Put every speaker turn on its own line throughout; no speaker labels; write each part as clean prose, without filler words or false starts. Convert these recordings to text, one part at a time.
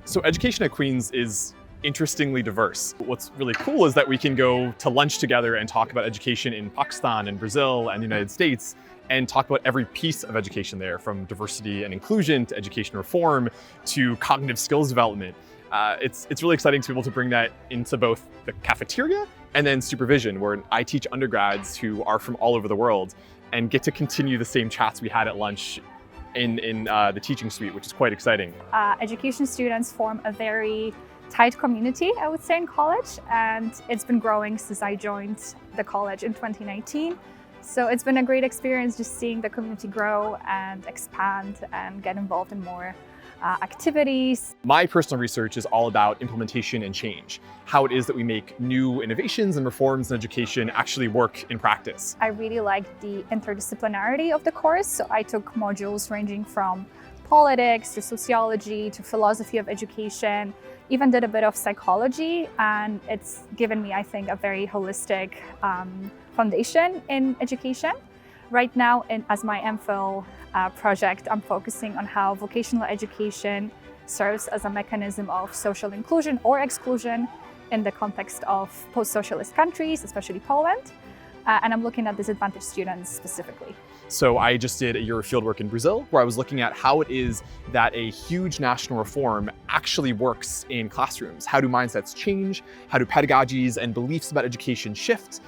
So education at Queen's is interestingly diverse. What's really cool is that we can go to lunch together and talk about education in Pakistan and Brazil and the United States and talk about every piece of education there, from diversity and inclusion to education reform to cognitive skills development. It's really exciting to be able to bring that into both the cafeteria and then supervision, where I teach undergrads who are from all over the world and get to continue the same chats we had at lunch in the teaching suite, which is quite exciting.
Education students form a very tight community, I would say, in college, and it's been growing since I joined the college in 2019. So it's been a great experience just seeing the community grow and expand and get involved in more activities.
My personal research is all about implementation and change, how it is that we make new innovations and reforms in education actually work in practice.
I really liked the interdisciplinarity of the course, so I took modules ranging from politics to sociology to philosophy of education, even did a bit of psychology, and it's given me, I think, a very holistic foundation in education. Right now, as my MPhil project, I'm focusing on how vocational education serves as a mechanism of social inclusion or exclusion in the context of post-socialist countries, especially Poland. And I'm looking at disadvantaged students specifically.
So I just did a year of fieldwork in Brazil, where I was looking at how it is that a huge national reform actually works in classrooms. How do mindsets change? How do pedagogies and beliefs about education shift?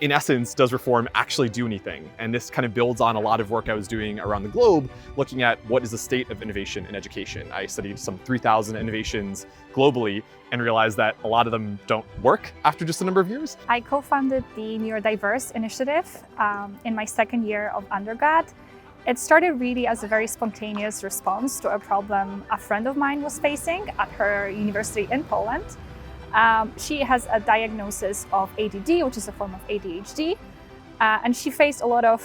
In essence, does reform actually do anything? And this kind of builds on a lot of work I was doing around the globe, looking at what is the state of innovation in education. I studied some 3,000 innovations globally and realized that a lot of them don't work after just a number of years.
I co-founded the Neurodiverse initiative in my second year of undergrad. It started really as a very spontaneous response to a problem a friend of mine was facing at her university in Poland. She has a diagnosis of ADD, which is a form of ADHD, and she faced a lot of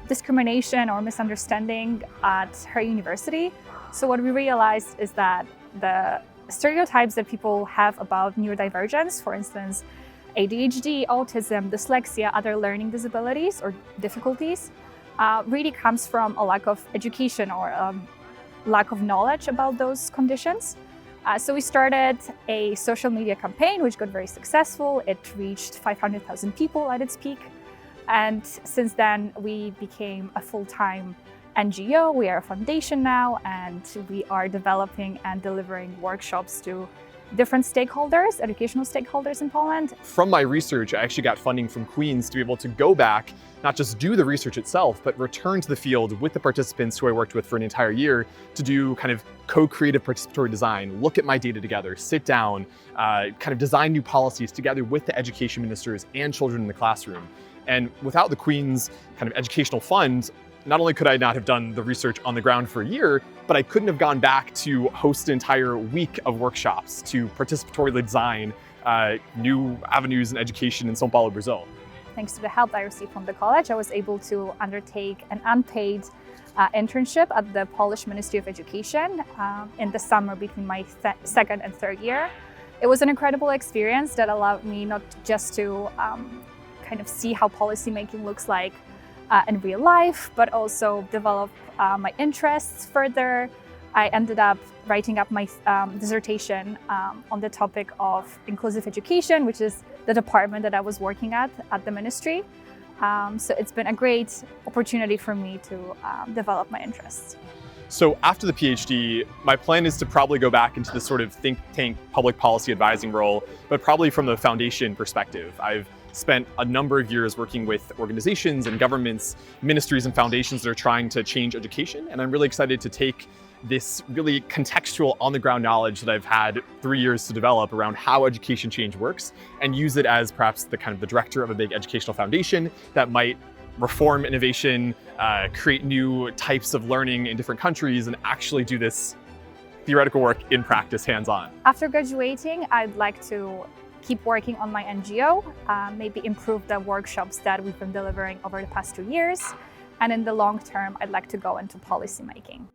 discrimination or misunderstanding at her university. So what we realized is that the stereotypes that people have about neurodivergence, for instance, ADHD, autism, dyslexia, other learning disabilities or difficulties, really comes from a lack of education or a lack of knowledge about those conditions. So we started a social media campaign, which got very successful. It reached 500,000 people at its peak. And since then, we became a full-time NGO. We are a foundation now, and we are developing and delivering workshops to different stakeholders, educational stakeholders in Poland.
From my research, I actually got funding from Queen's to be able to go back, not just do the research itself, but return to the field with the participants who I worked with for an entire year to do kind of co-creative participatory design, look at my data together, sit down, kind of design new policies together with the education ministers and children in the classroom. And without the Queen's kind of educational fund, not only could I not have done the research on the ground for a year, but I couldn't have gone back to host an entire week of workshops to participatorily design new avenues in education in São Paulo, Brazil.
Thanks to the help I received from the college, I was able to undertake an unpaid internship at the Polish Ministry of Education in the summer between my second and third year. It was an incredible experience that allowed me not just to kind of see how policymaking looks like in real life, but also develop my interests further. I ended up writing up my dissertation on the topic of inclusive education, which is the department that I was working at the ministry. So it's been a great opportunity for me to develop my interests.
So after the PhD, my plan is to probably go back into this sort of think tank public policy advising role, but probably from the foundation perspective. I've spent a number of years working with organizations and governments, ministries and foundations that are trying to change education. And I'm really excited to take this really contextual on-the-ground knowledge that I've had 3 years to develop around how education change works and use it as perhaps the kind of the director of a big educational foundation that might reform innovation, create new types of learning in different countries, and actually do this theoretical work in practice hands-on.
After graduating, I'd like to keep working on my NGO, maybe improve the workshops that we've been delivering over the past 2 years. And in the long term, I'd like to go into policymaking.